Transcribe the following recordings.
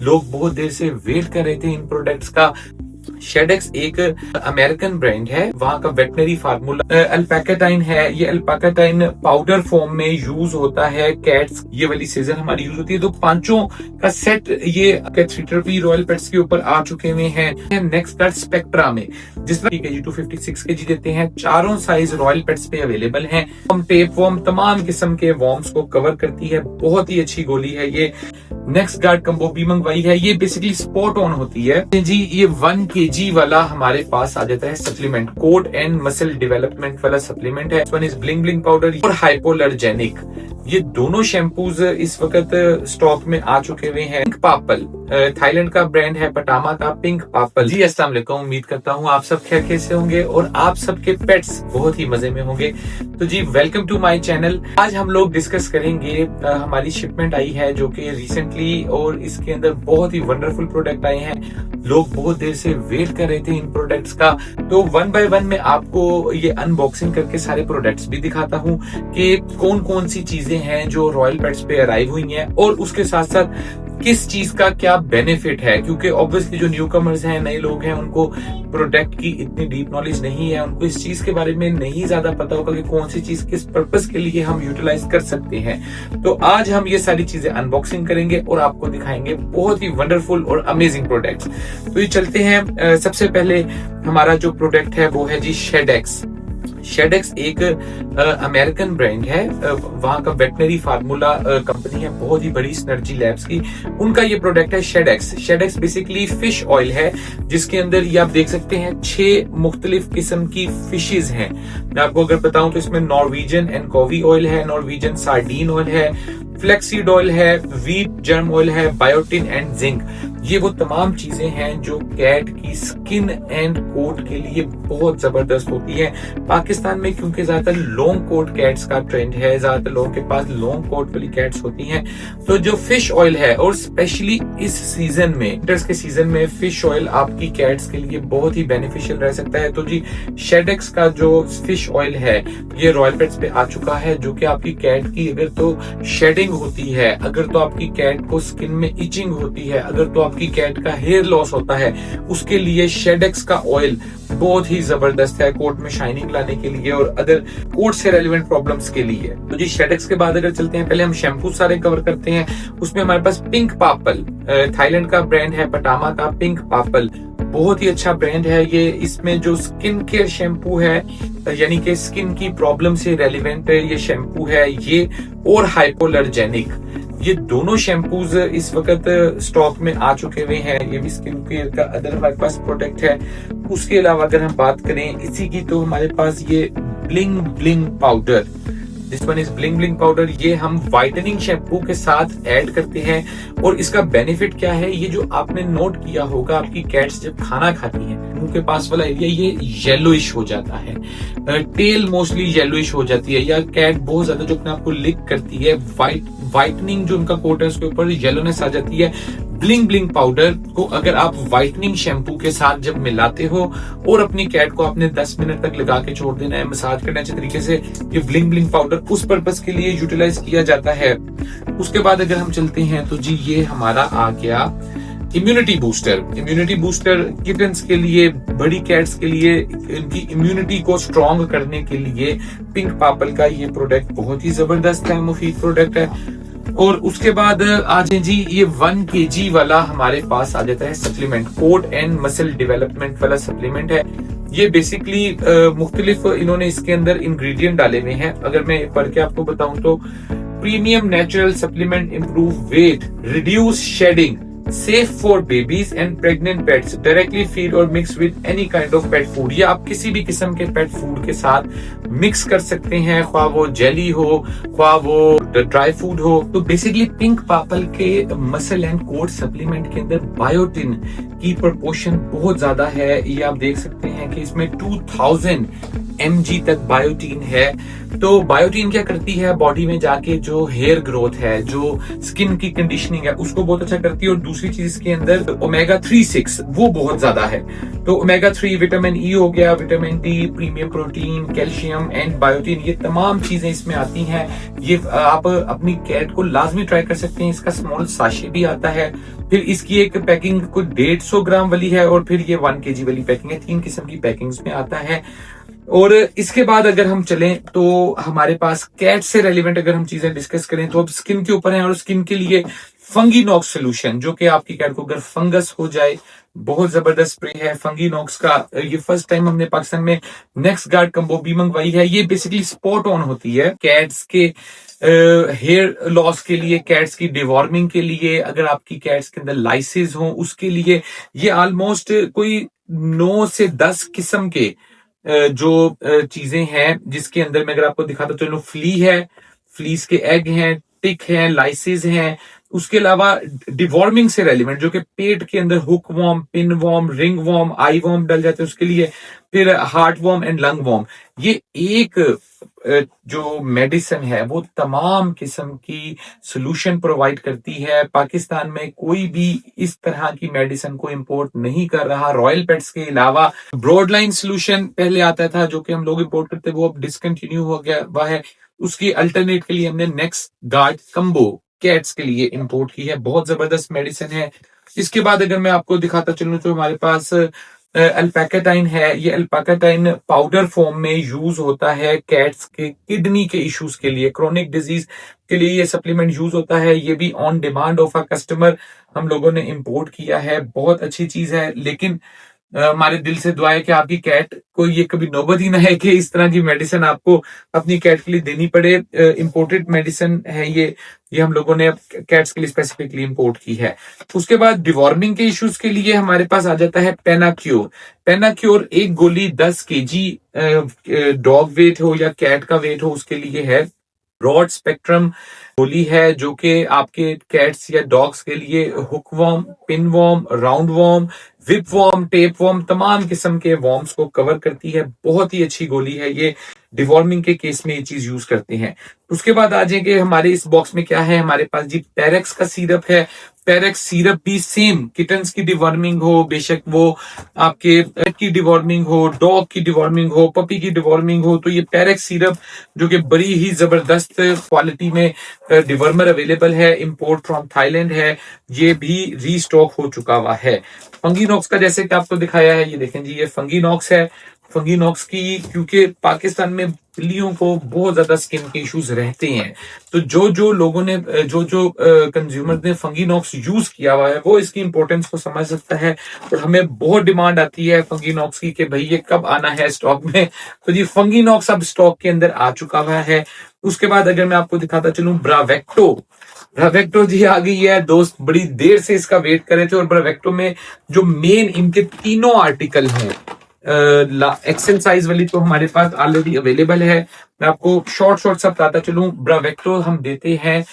लोग बहुत देर से वेट कर रहे थे इन प्रोडक्ट्स का। शेडेक्स एक अमेरिकन ब्रांड है, वहां का वेटनरी फार्मूला अल्पाकाटाइन है। ये अल्पाकाटाइन पाउडर फॉर्म में यूज होता है। कैट्स ये वाली सीजन हमारी यूज होती है, तो पांचों का सेट ये कैथरीटरपी रॉयल पेट्स के ऊपर आ चुके हुए हैं। नेक्स्ट कार्ड स्पेक्ट्रा में, जिसमें kg 256 kg देते हैं। चारों साइज रॉयल पेट्स पे अवेलेबल हैं। टेप वॉर्म तमाम किस्म के वॉर्म्स को कवर करती है, बहुत ही अच्छी गोली है ये। नेक्स्ट गार्ड कम्बो भी मंगवाई है, ये बेसिकली स्पॉट ऑन होती है जी। ये 1 kg वाला हमारे पास आ जाता है supplement, code and muscle development वाला सप्लीमेंट है। One is bling bling powder और हाइपोलर्जेनिक। ये दोनों शैम्पूज इस वक्त स्टॉक में आ चुके हुए हैं। पिंक पापल थाईलैंड का ब्रांड है, पटामा का पिंक पापल। जी अस्सलाम वालेकुम, उम्मीद करता हूँ आप सब खैर से होंगे और आप सबके पेट्स बहुत ही मजे में होंगे। तो जी वेलकम टू माय चैनल। आज हम लोग डिस्कस करेंगे, हमारी शिपमेंट आई है जो कि रिसेंटली, और इसके अंदर बहुत ही वंडरफुल प्रोडक्ट आए हैं। लोग बहुत देर से वेट कर रहे थे इन प्रोडक्ट्स का, तो वन बाय वन मैं आपको ये अनबॉक्सिंग करके सारे प्रोडक्ट्स भी दिखाता हूँ कि कौन कौन सी चीजें हैं जो रॉयल पेट्स पे अराइव हुई हैं, और उसके साथ साथ किस चीज का क्या बेनिफिट है। क्योंकि ऑब्वियसली जो न्यू कमर्स हैं, नए लोग हैं, उनको प्रोडक्ट की इतनी डीप नॉलेज नहीं है, उनको इस चीज के बारे में नहीं ज्यादा पता होगा कि कौन सी चीज किस पर्पस के लिए हम यूटिलाइज कर सकते हैं। तो आज हम ये सारी चीजें अनबॉक्सिंग करेंगे और आपको दिखाएंगे बहुत ही वंडरफुल और अमेजिंग प्रोडक्ट्स। तो ये चलते हैं। सबसे पहले हमारा जो प्रोडक्ट है वो है जी शेडेक्स। शेडेक्स एक अमेरिकन ब्रांड है, वहां का वेटनरी फार्मूला कंपनी है, बहुत ही बड़ी सिनर्जी लैब्स की। उनका ये प्रोडक्ट है शेडेक्स। शेडेक्स बेसिकली फिश ऑयल है, जिसके अंदर ये आप देख सकते हैं 6 मुख्तलिफ किस्म की फिशेज हैं। मैं आपको अगर बताऊं तो इसमें नॉर्वेजियन एनकोवी ऑयल है, नॉर्वेजियन सार्डीन ऑयल है, फ्लेक्सीड ऑयल है, वीट जर्म ऑयल है, बायोटिन एंड जिंक। ये वो तमाम चीजें हैं जो कैट की स्किन एंड कोट के लिए बहुत जबरदस्त होती है। पाकिस्तान में क्योंकि ज्यादातर लॉन्ग कोट कैट्स का ट्रेंड है, ज्यादातर लोगों के पास लॉन्ग कोट वाली कैट्स होती हैं, तो जो फिश ऑयल है, और स्पेशली इस सीजन में, विंटर्स के सीजन में, फिश ऑयल आपकी कैट्स के लिए बहुत ही बेनिफिशियल रह सकता है। तो जी शेडेक्स का जो फिश ऑयल है ये रॉयल पेट्स पे आ चुका है, जो कि आपकी कैट की अगर तो शेडिंग होती है, अगर तो आपकी कैट को स्किन में इचिंग होती है, अगर तो आपकी कैट का हेयर लॉस होता है, उसके लिए शेडेक्स का ऑयल बहुत ही जबरदस्त है, कोट में शाइनिंग लाने के लिए और अदर कोट से रेलेवेंट प्रॉब्लम्स के लिए। तो जी शेडेक्स के बाद अगर चलते हैं, पहले हम शैम्पू सारे कवर करते हैं। उसमें हमारे पास पिंक पापल थाईलैंड का ब्रांड है, पटामा का पिंक पापल, बहुत ही अच्छा ब्रांड है ये। इसमें जो स्किन केयर शैम्पू है, यानी कि स्किन की प्रॉब्लम से रेलिवेंट ये शैम्पू है ये, और हाइपोलर्जेनिक। ये दोनों शैम्पूज इस वक्त स्टॉक में आ चुके हुए हैं। ये भी स्किन केयर का अदर हमारे पास प्रोडक्ट है। उसके अलावा अगर हम बात करें इसी की, तो हमारे पास ये bling bling powder, this one is bling bling powder. ये हम व्हाइटनिंग शैम्पू के साथ ऐड करते हैं, और इसका बेनिफिट क्या है, ये जो आपने नोट किया होगा, आपकी कैट्स जब खाना खाती हैं, मुंह के पास वाला एरिया ये येलोइश हो जाता है, टेल मोस्टली येलोइश हो जाती है, या कैट बहुत ज्यादा जो अपने आपको लिक करती है, व्हाइटनिंग जो उनका कोट है उसके ऊपर येलोनेस आ जाती है। ब्लिंग ब्लिंग पाउडर को अगर आप व्हाइटनिंग शैम्पू के साथ जब मिलाते हो और अपनी कैट को आपने 10 मिनट तक लगा के छोड़ देना है, मसाज करना अच्छे तरीके से, ये ब्लिंग ब्लिंग पाउडर उस पर्पस के लिए यूटिलाइज किया जाता है। उसके बाद अगर हम चलते हैं, तो जी ये हमारा आ गया immunity booster. Immunity booster kittens के लिए, बड़ी कैट्स के लिए, इनकी इम्यूनिटी को स्ट्रॉन्ग करने के लिए पिंक पापल का ये प्रोडक्ट बहुत ही जबरदस्त है, मुफीद प्रोडक्ट है। और उसके बाद आज जी ये 1 kg वाला हमारे पास आ जाता है supplement, code and muscle development वाला सप्लीमेंट है। ये बेसिकली मुख्तलिफ इन्होंने इसके अंदर इंग्रेडिएंट डाले हुए हैं। अगर मैं पढ़ के आपको बताऊं तो, premium natural supplement improve weight, reduce shedding, safe for babies and pregnant pets, directly feed और mix with any kind of pet food. या आप किसी भी किस्म के पेट फूड के साथ मिक्स कर सकते हैं, ख्वाह वो जेली हो, ख्वाह वो ड्राई फूड हो। तो बेसिकली पिंक पापल के मसल एंड कोट सप्लीमेंट के अंदर बायोटिन की प्रोपोर्शन बहुत ज्यादा है। ये आप देख सकते हैं कि इसमें 2000 mg तक बायोटीन है। तो बायोटीन क्या करती है, बॉडी में जाके जो हेयर ग्रोथ है, जो स्किन की कंडीशनिंग है, उसको बहुत अच्छा करती है। और दूसरी चीज इसके अंदर ओमेगा 3-6 वो बहुत ज्यादा है। तो ओमेगा 3 विटामिन ई हो गया, vitamin D, premium protein, calcium and biotin, ये तमाम चीजें इसमें आती हैं। ये आप अपनी कैट को लाजमी ट्राई कर सकते हैं। इसका स्मॉल साशे भी आता है। फिर इसकी एक पैकिंग कुछ 150 ग्राम वाली है और फिर ये 1 kg वाली पैकिंग है। 3 किस्म की पैकिंग्स में आता है। और इसके बाद अगर हम चलें तो हमारे पास कैट से रेलिवेंट अगर हम चीजें डिस्कस करें तो अब स्किन के ऊपर है। और स्किन के लिए फंगीनॉक्स सोल्यूशन, जो कि आपकी कैट को अगर फंगस हो जाए, बहुत जबरदस्त स्प्रे है फंगीनॉक्स का। ये फर्स्ट टाइम हमने पाकिस्तान में नेक्स्ट गार्ड कंबो भी मंगवाई है। ये बेसिकली स्पॉट ऑन होती है कैट्स के हेयर लॉस के लिए, कैट्स की डिवॉर्मिंग के लिए, अगर आपकी कैट्स के अंदर लाइसिस हो उसके लिए। ये ऑलमोस्ट कोई 9 से 10 किस्म के जो चीजें हैं जिसके अंदर मैं अगर आपको दिखाता चलूं, फ्ली है, फ्लीस के एग हैं, टिक हैं, लाइसिस हैं। उसके अलावा डिवॉर्मिंग से रेलिवेंट जो कि पेट के अंदर hookworm, pinworm, ringworm, eyeworm डल जाते हैं उसके लिए, फिर heartworm and lungworm. ये एक जो मेडिसिन है वो तमाम किस्म की सोल्यूशन प्रोवाइड करती है। पाकिस्तान में कोई भी इस तरह की मेडिसिन को इंपोर्ट नहीं कर रहा रॉयल पेट्स के अलावा। ब्रॉड लाइन सोल्यूशन पहले आता था जो कि हम लोग इंपोर्ट करते, वो अब डिसकंटिन्यू हो गया हुआ है। उसकी अल्टरनेट के लिए हमने नेक्स्ट गार्ड कंबो कैट्स के लिए इंपोर्ट की है। बहुत जबरदस्त मेडिसिन है। इसके बाद अगर मैं आपको दिखाता चलूं तो हमारे पास अल्पैकाटाइन है। ये अल्पैकाटाइन पाउडर फॉर्म में यूज होता है कैट्स के किडनी के इश्यूज के लिए, क्रोनिक डिजीज के लिए ये सप्लीमेंट यूज होता है। ये भी on demand of a customer हम लोगों ने इंपोर्ट किया है। बहुत अच्छी चीज है, लेकिन हमारे दिल से दुआ है कि आपकी कैट को ये कभी नौबत ही ना है कि इस तरह की मेडिसिन आपको अपनी कैट के लिए देनी पड़े। इंपोर्टेड मेडिसिन है ये हम लोगों ने कैट्स के लिए स्पेसिफिकली इंपोर्ट की है। उसके बाद डिवॉर्मिंग के इश्यूज के लिए हमारे पास आ जाता है पेनाक्योर। पेनाक्योर एक गोली 10 kg डॉग वेट हो या कैट का वेट हो उसके लिए है। ब्रॉड स्पेक्ट्रम गोली है जो कि आपके कैट्स या डॉग्स के लिए hookworm, pinworm, roundworm, whipworm, tapeworm, तमाम किस्म के वॉर्म्स को कवर करती है। बहुत ही अच्छी गोली है ये। डिवॉर्मिंग के केस में ये चीज यूज करते हैं। उसके बाद आ जाएंगे हमारे इस बॉक्स में क्या है, हमारे पास जी पेरेक्स का सिरप है। पेरेक्स सिरप भी सेम, किटन्स की डिवॉर्मिंग हो, बेशक वो आपके पेट की डिवॉर्मिंग हो, डॉग की डिवॉर्मिंग हो, पपी की डिवॉर्मिंग हो, तो ये पेरेक्स सिरप जो कि बड़ी ही जबरदस्त क्वालिटी में डिवर्मर अवेलेबल है, इंपोर्ट फ्रॉम थाईलैंड है, ये भी रीस्टॉक हो चुका हुआ है। फंगीनॉक्स का जैसे कि आपको दिखाया है, ये देखें जी, ये फंगीनॉक्स है। फंगीनॉक्स की क्योंकि पाकिस्तान में बिल्लियों को बहुत ज्यादा स्किन के इश्यूज रहते हैं, तो जो लोगों ने जो कंज्यूमर ने फंगीनॉक्स यूज किया हुआ है वो इसकी इंपॉर्टेंस को समझ सकता है। और हमें बहुत डिमांड आती है फंगीनॉक्स की कि भाई ये कब आना है स्टॉक में, तो जी फंगीनॉक्स अब स्टॉक के अंदर आ चुका हुआ है। उसके बाद अगर मैं आपको दिखाता चलूं, ब्रावेक्टो। ब्रावेक्टो जी आ गई है दोस्त, बड़ी देर से इसका वेट कर रहे थे। और ब्रावेक्टो में जो मेन इनके तीनों आर्टिकल हैं, एक्सेल साइज वाली तो हमारे पास ऑलरेडी अवेलेबल है। मैं आपको शॉर्ट सा बताता चलूं, ब्रावेक्टो हम देते हैं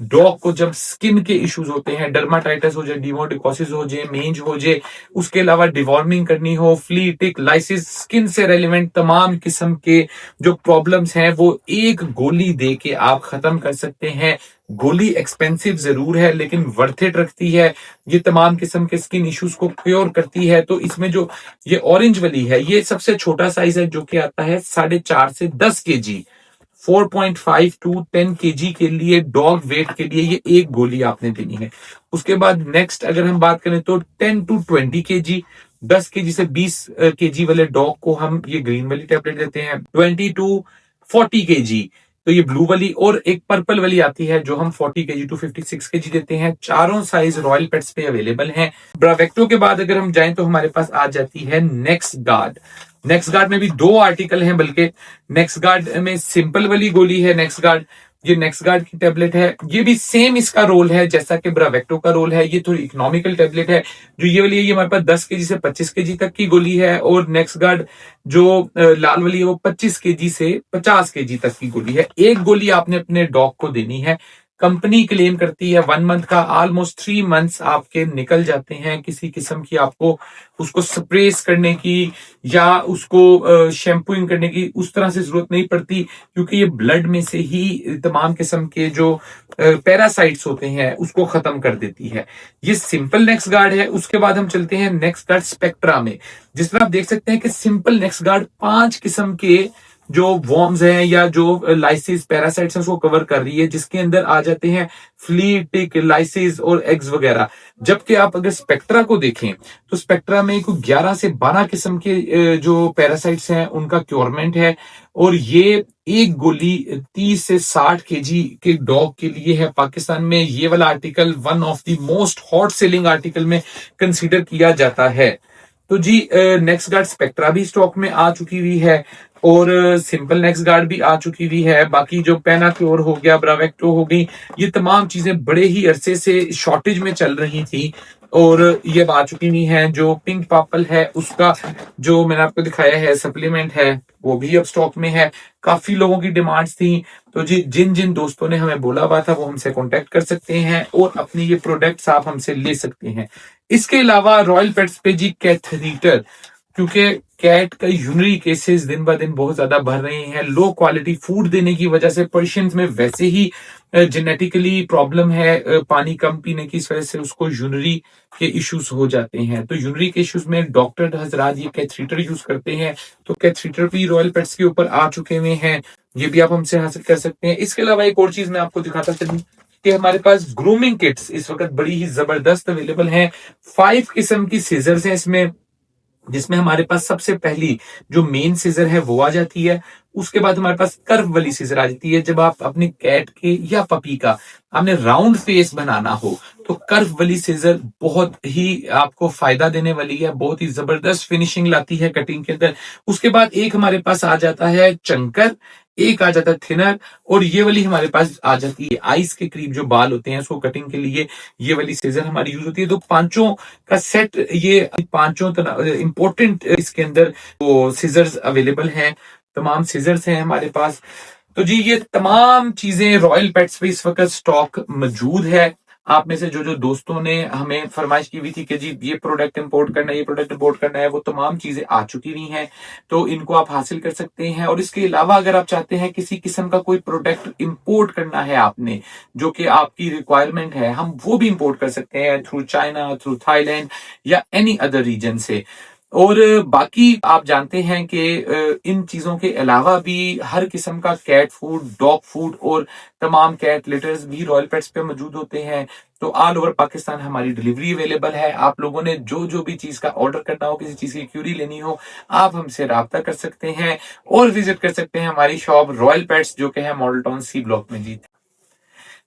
डॉग को जब स्किन के इश्यूज होते हैं, डर्माटाइटिस हो जाए, डिमोडिकोसिस हो जाए, मेंज हो जाए, उसके अलावा डिवॉर्मिंग करनी हो, फ्ली, टिक, लाइसिस, स्किन से रेलिवेंट तमाम किस्म के जो प्रॉब्लम्स हैं वो एक गोली दे के आप खत्म कर सकते हैं। गोली एक्सपेंसिव जरूर है लेकिन वर्थ इट रखती है। ये तमाम किस्म के स्किन इश्यूज को क्योर करती है। तो इसमें जो ये ऑरेंज वाली है, ये सबसे छोटा साइज है जो कि आता है 4.5 से 10 kg, 4.5 to 10 kg के लिए डॉग वेट के लिए ये एक गोली आपने देनी है। उसके बाद नेक्स्ट अगर हम बात करें तो 10 to 20 kg, 10 kg से 20 kg वाले डॉग को हम ये ग्रीन वाली टैबलेट देते हैं। 20 to 40 kg तो ये ब्लू वाली, और एक पर्पल वाली आती है जो हम 40 kg to 56 kg देते हैं। चारों साइज रॉयल पेट्स पे अवेलेबल हैं। ब्रावेक्टो के बाद अगर हम जाएं तो हमारे पास आ जाती है नेक्स्ट गार्ड। नेक्स्ट गार्ड में भी 2 आर्टिकल हैं, बल्कि नेक्स्ट गार्ड में सिंपल वाली गोली है नेक्स्ट गार्ड, ये नेक्स्ट गार्ड की टेबलेट है। ये भी सेम इसका रोल है जैसा कि ब्रावेक्टो का रोल है। ये थोड़ी इकोनॉमिकल टेबलेट है। जो ये वाली है ये हमारे पास 10 kg से 25 kg तक की गोली है, और नेक्स्ट गार्ड जो लाल वाली है वो 25 kg से 50 kg तक की गोली है। एक गोली आपने अपने डॉग को देनी है। कंपनी क्लेम करती है 1 मंथ का, ऑलमोस्ट 3 मंथ्स आपके निकल जाते हैं किसी किस्म की आपको उसको स्प्रेस करने की या उसको शैम्पूइंग करने की उस तरह से जरूरत नहीं पड़ती, क्योंकि ये ब्लड में से ही तमाम किस्म के जो पैरासाइट्स होते हैं उसको खत्म कर देती है। ये सिंपल नेक्स गार्ड है। उसके बाद हम चलते हैं नेक्स गार्ड स्पेक्ट्रा में। जिस तरह आप देख सकते हैं कि सिंपल नेक्स गार्ड 5 किस्म के जो वॉर्म्स हैं या जो लाइसिस पैरासाइट्स हैं उसको कवर कर रही है, जिसके अंदर आ जाते हैं फ्ली, टिक, लाइसिस और एग्स वगैरह। जबकि आप अगर स्पेक्ट्रा को देखें तो स्पेक्ट्रा में 11 से 12 किस्म के जो पैरासाइट्स हैं उनका क्योरमेंट है, और ये एक गोली 30 से 60 केजी के डॉग के लिए है। पाकिस्तान में ये वाला article one of the most hot selling article में कंसीडर किया जाता है। तो जी नेक्स्ट गार्ड स्पेक्ट्रा भी स्टॉक में आ चुकी हुई है और सिंपल नेक्स्ट गार्ड भी आ चुकी हुई है। बाकी जो पेनाक्योर हो गया, ब्रावेक्टो हो गई, ये तमाम चीजें बड़े ही अरसे से शॉर्टेज में चल रही थी और ये आ चुकी हुई हैं। जो पिंक पापल है उसका जो मैंने आपको दिखाया है सप्लीमेंट है वो भी अब स्टॉक में है। काफी लोगों की डिमांड्स थी, तो जी जिन जिन दोस्तों ने हमें बोला हुआ था वो हमसे कांटेक्ट कर सकते हैं और अपनी ये प्रोडक्ट्स आप हमसे ले सकते हैं। इसके अलावा रॉयल पेट्स पे जी कैथरीटर, क्योंकि कैट का यूरिनरी केसेस दिन ब दिन बहुत ज्यादा बढ़ रहे हैं। लो क्वालिटी फूड देने की वजह से पर्शियंस में वैसे ही जेनेटिकली प्रॉब्लम है, पानी कम पीने की वजह से उसको यूरिनरी के इश्यूज हो जाते हैं। तो यूरिनरी के इश्यूज में डॉक्टर हजरात ये कैथरीटर यूज करते हैं, तो कैथरीटर भी रॉयल पेट्स के ऊपर आ चुके हुए हैं, ये भी आप हमसे हासिल कर सकते हैं। इसके अलावा एक और चीज मैं आपको दिखाता चलूं कि हमारे पास ग्रूमिंग किट्स इस वक्त बड़ी ही जबरदस्त अवेलेबल हैं। 5 किस्म की सीजर्स हैं इसमें, जिसमें हमारे पास सबसे पहली जो मेन सीजर है वो आ जाती है। उसके बाद हमारे पास कर्व वाली सीजर आ जाती है। जब आप अपने कैट के या पपी का आपने राउंड फेस बनाना हो तो कर्व वाली सीजर बहुत ही आपको फायदा देने वाली है, बहुत ही जबरदस्त फिनिशिंग लाती है कटिंग के अंदर। उसके बाद एक हमारे पास आ जाता है चंकर, एक आ जाता है थिनर, और ये वाली हमारे पास आ जाती है आइस के करीब जो बाल होते हैं उसको कटिंग के लिए ये वाली सीजर हमारी यूज होती है। तो पांचों का सेट, ये पांचों इंपॉर्टेंट इसके अंदर वो सीजर्स अवेलेबल हैं, तमाम सीजर्स हैं हमारे पास। तो जी ये तमाम चीजें रॉयल पेट्स पे इस वक्त स्टॉक मौजूद है। आप में से जो जो दोस्तों ने हमें फरमाइश की हुई थी कि जी ये प्रोडक्ट इंपोर्ट करना है, ये प्रोडक्ट इंपोर्ट करना है, वो तमाम चीजें आ चुकी हुई हैं, तो इनको आप हासिल कर सकते हैं। और इसके अलावा अगर आप चाहते हैं किसी किस्म का कोई प्रोडक्ट इंपोर्ट करना है आपने जो कि आपकी रिक्वायरमेंट है, हम वो भी इंपोर्ट कर सकते हैं थ्रू चाइना, थ्रू थाईलैंड या एनी अदर रीजन से। और बाकी आप जानते हैं कि इन चीजों के अलावा भी हर किस्म का कैट फूड, डॉग फूड और तमाम कैट लिटर्स भी रॉयल पेट्स पे मौजूद होते हैं। तो ऑल ओवर पाकिस्तान हमारी डिलीवरी अवेलेबल है। आप लोगों ने जो जो भी चीज का ऑर्डर करना हो, किसी चीज की क्यूरी लेनी हो, आप हमसे राब्ता कर सकते हैं और विजिट कर सकते हैं हमारी शॉप रॉयल पेट्स जो कि है मॉडल टाउन सी ब्लॉक में जी।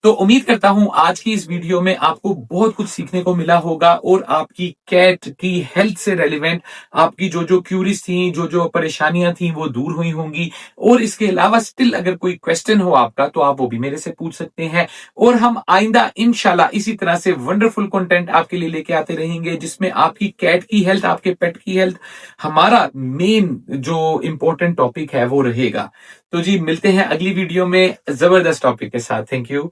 तो उम्मीद करता हूं आज की इस वीडियो में आपको बहुत कुछ सीखने को मिला होगा और आपकी कैट की हेल्थ से रेलिवेंट आपकी जो जो क्यूरीज थी, जो जो परेशानियां थी वो दूर हुई होंगी। और इसके अलावा स्टिल अगर कोई क्वेश्चन हो आपका तो आप वो भी मेरे से पूछ सकते हैं, और हम आइंदा इंशाल्लाह इसी तरह से वंडरफुल कंटेंट आपके लिए लेके आते रहेंगे जिसमें आपकी कैट की हेल्थ, आपके पेट की हेल्थ हमारा मेन जो इंपॉर्टेंट टॉपिक है वो रहेगा। तो जी मिलते हैं अगली वीडियो में जबरदस्त टॉपिक के साथ। Thank you.